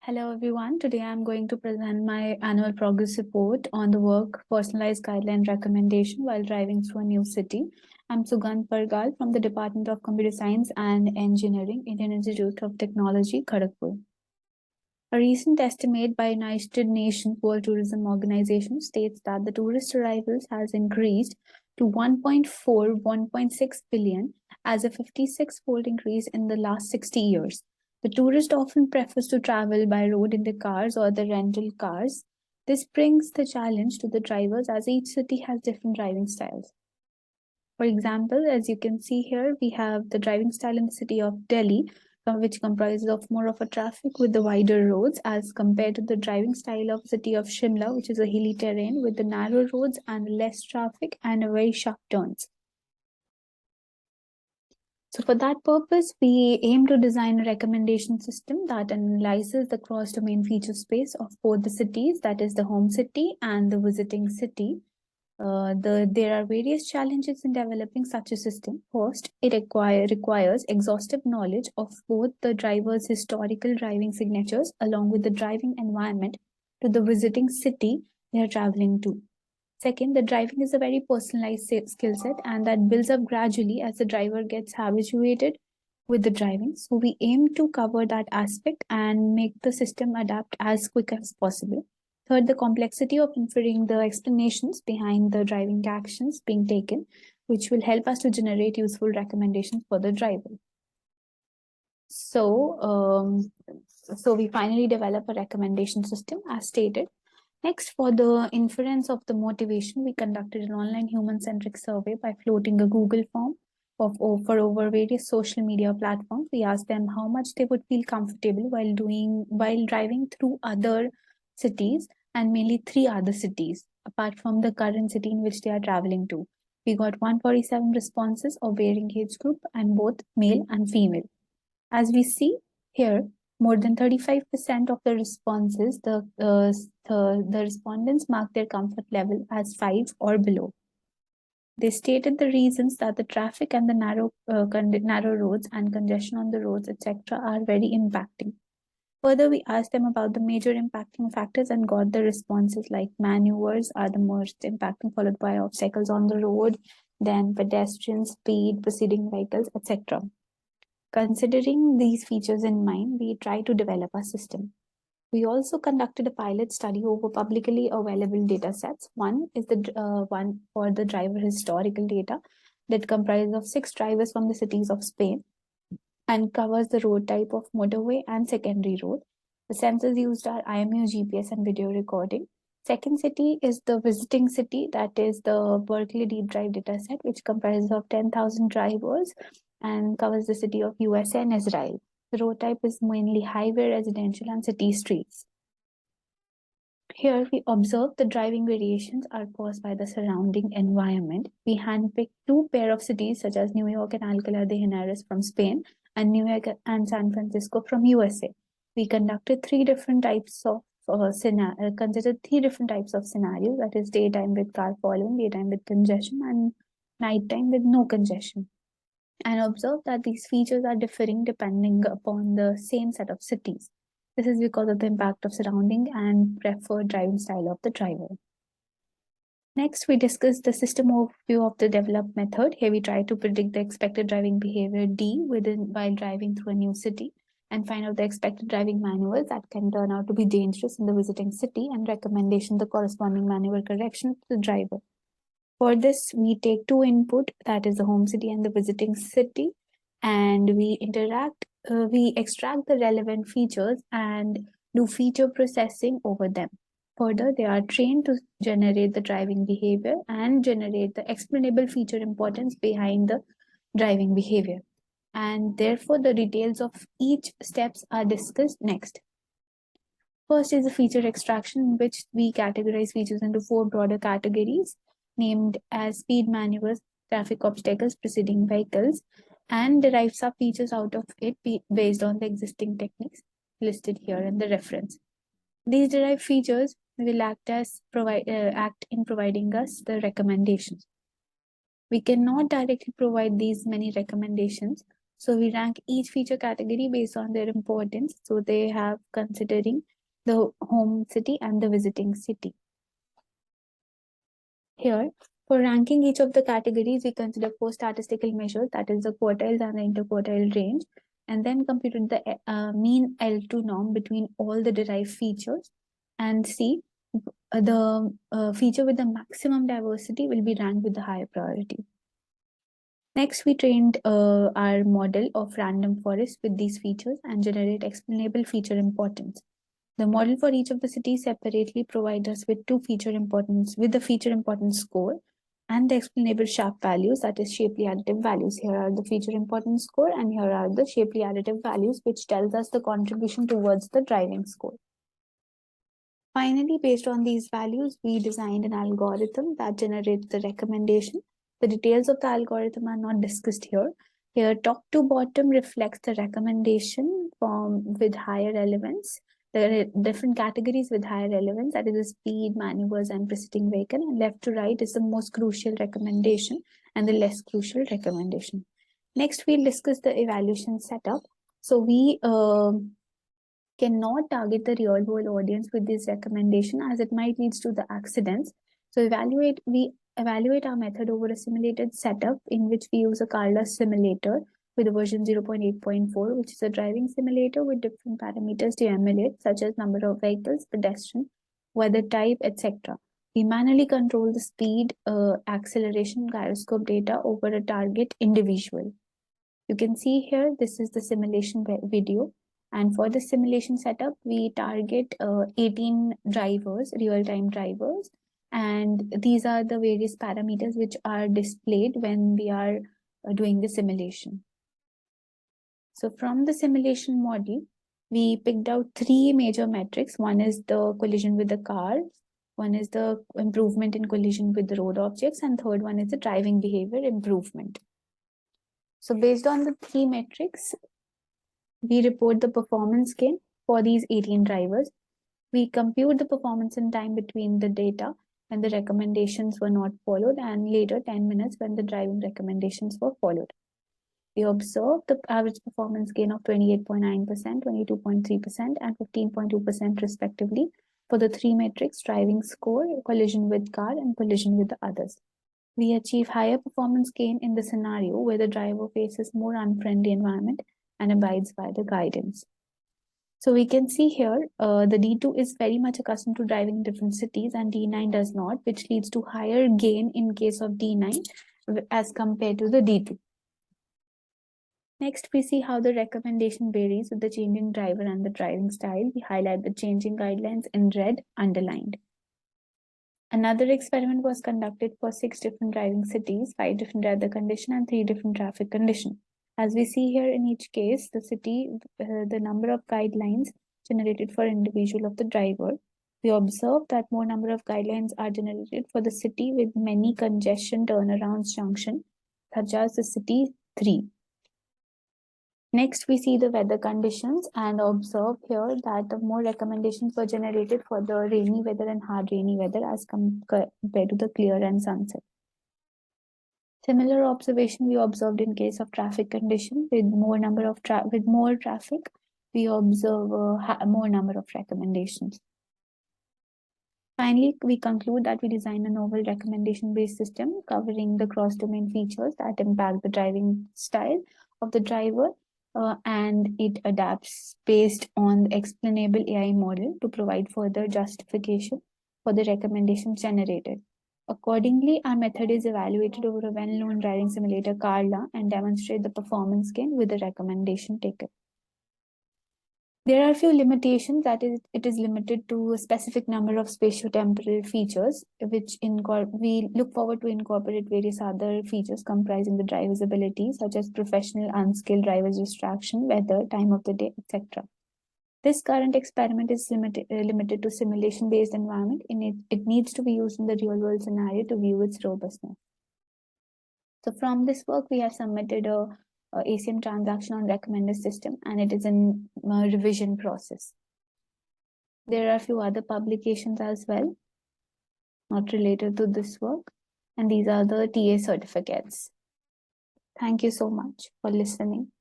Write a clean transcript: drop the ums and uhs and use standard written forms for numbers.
Hello everyone. Today I'm going to present my annual progress report on the work personalized guideline recommendation while driving through a new city. I'm Sugandh Pargal from the Department of Computer Science and Engineering, Indian Institute of Technology, Kharagpur. A recent estimate by United Nations World Tourism Organization states that the tourist arrivals has increased to 1.6 billion as a 56-fold increase in the last 60 years. The tourist often prefers to travel by road in the cars or the rental cars. This brings the challenge to the drivers as each city has different driving styles. For example, as you can see here, we have the driving style in the city of Delhi, which comprises of more of a traffic with the wider roads as compared to the driving style of city of Shimla, which is a hilly terrain with the narrow roads and less traffic and very sharp turns. So for that purpose, we aim to design a recommendation system that analyzes the cross-domain feature space of both the cities, that is the home city and the visiting city. There are various challenges in developing such a system. First, it requires exhaustive knowledge of both the driver's historical driving signatures along with the driving environment to the visiting city they are traveling to. Second, the driving is a very personalized skill set and that builds up gradually as the driver gets habituated with the driving. So we aim to cover that aspect and make the system adapt as quick as possible. Third, the complexity of inferring the explanations behind the driving actions being taken, which will help us to generate useful recommendations for the driver. So we finally develop a recommendation system as stated. Next, for the inference of the motivation, we conducted an online human-centric survey by floating a Google form for over various social media platforms. We asked them how much they would feel comfortable while driving through other cities, and mainly 3 other cities apart from the current city in which they are traveling to. We got 147 responses of varying age group and both male and female. As we see here, more than 35% of the responses, the respondents marked their comfort level as 5 or below. They stated the reasons that the traffic and the narrow roads and congestion on the roads, etc., are very impacting. Further, we asked them about the major impacting factors and got the responses like maneuvers are the most impacting, followed by obstacles on the road, then pedestrians, speed, preceding vehicles, etc. Considering these features in mind, we try to develop a system. We also conducted a pilot study over publicly available data sets. One is the one for the driver historical data that comprises of 6 drivers from the cities of Spain and covers the road type of motorway and secondary road. The sensors used are IMU, GPS, and video recording. Second city is the visiting city, that is the Berkeley Deep Drive dataset, which comprises of 10,000 drivers and covers the city of USA and Israel. The road type is mainly highway, residential, and city streets. Here we observe the driving variations are caused by the surrounding environment. We handpicked 2 pair of cities such as New York and Alcalá de Henares from Spain and New York and San Francisco from USA. We conducted 3 different types of considered 3 different types of scenarios, that is daytime with car following, daytime with congestion, and nighttime with no congestion, and observe that these features are differing depending upon the same set of cities. This is because of the impact of surrounding and preferred driving style of the driver. Next, we discuss the system overview of the developed method. Here we try to predict the expected driving behavior D while driving through a new city and find out the expected driving maneuvers that can turn out to be dangerous in the visiting city and recommendation the corresponding maneuver correction to the driver. For this, we take 2 input, that is the home city and the visiting city, and we extract the relevant features and do feature processing over them. Further, they are trained to generate the driving behavior and generate the explainable feature importance behind the driving behavior. And therefore, the details of each steps are discussed next. First is the feature extraction, in which we categorize features into 4 broader categories, named as speed maneuvers, traffic obstacles, preceding vehicles, and derive sub-features out of it based on the existing techniques listed here in the reference. These derived features will act in providing us the recommendations. We cannot directly provide these many recommendations, So we rank each feature category based on their importance. So they have considering the home city and the visiting city. Here, for ranking each of the categories, we consider 4 statistical measures, that is the quartiles and the interquartile range, and then computed the mean L2 norm between all the derived features, and see the feature with the maximum diversity will be ranked with the higher priority. Next, we trained our model of random forest with these features and generate explainable feature importance. The model for each of the cities separately provides us with the feature importance score and the explainable Sharpe values, that is Shapley additive values. Here are the feature importance score and here are the Shapley additive values, which tells us the contribution towards the driving score. Finally, based on these values, we designed an algorithm that generates the recommendation. The details of the algorithm are not discussed here. Here, top to bottom reflects the recommendation with higher relevance. There are different categories with higher relevance, that is the speed, maneuvers, and preceding vehicle. And left to right is the most crucial recommendation and the less crucial recommendation. Next, we'll discuss the evaluation setup. So we cannot target the real world audience with this recommendation as it might lead to the accidents. So we evaluate our method over a simulated setup in which we use a Carla simulator with a version 0.8.4, which is a driving simulator with different parameters to emulate, such as number of vehicles, pedestrian, weather type, etc. We manually control the speed, acceleration, gyroscope data over a target individual. You can see here, this is the simulation video. And for the simulation setup, we target 18 drivers, real-time drivers. And these are the various parameters which are displayed when we are doing the simulation. So from the simulation model, we picked out 3 major metrics. One is the collision with the car, one is the improvement in collision with the road objects, and third one is the driving behavior improvement. So based on the 3 metrics, we report the performance gain for these 18 drivers. We compute the performance in time between the data when the recommendations were not followed and later 10 minutes when the driving recommendations were followed. We observed the average performance gain of 28.9%, 22.3%, and 15.2% respectively for the 3 metrics: driving score, collision with car, and collision with the others. We achieve higher performance gain in the scenario where the driver faces more unfriendly environment and abides by the guidance. So we can see here, the D2 is very much accustomed to driving in different cities and D9 does not, which leads to higher gain in case of D9 as compared to the D2. Next, we see how the recommendation varies with the changing driver and the driving style. We highlight the changing guidelines in red underlined. Another experiment was conducted for 6 different driving cities, 5 different weather conditions, and 3 different traffic conditions. As we see here in each case, the city, the number of guidelines generated for individual of the driver. We observe that more number of guidelines are generated for the city with many congestion turnarounds junction, such as the city 3. Next, we see the weather conditions and observe here that the more recommendations were generated for the rainy weather and hard rainy weather as compared to the clear and sunset. Similar observation we observed in case of traffic condition. With more number of more traffic, we observe more number of recommendations. Finally, we conclude that we design a novel recommendation-based system covering the cross-domain features that impact the driving style of the driver, and it adapts based on the explainable AI model to provide further justification for the recommendations generated. Accordingly, our method is evaluated over a well-known driving simulator, Carla, and demonstrate the performance gain with the recommendation taken. There are a few limitations, that is, it is limited to a specific number of spatiotemporal features, which we look forward to incorporate various other features comprising the driver's ability, such as professional, unskilled driver's distraction, weather, time of the day, etc. This current experiment is limited to simulation-based environment, and it needs to be used in the real-world scenario to view its robustness. So from this work, we have submitted a ACM transaction on recommender system, and it is in revision process. There are a few other publications as well, not related to this work, and these are the TA certificates. Thank you so much for listening.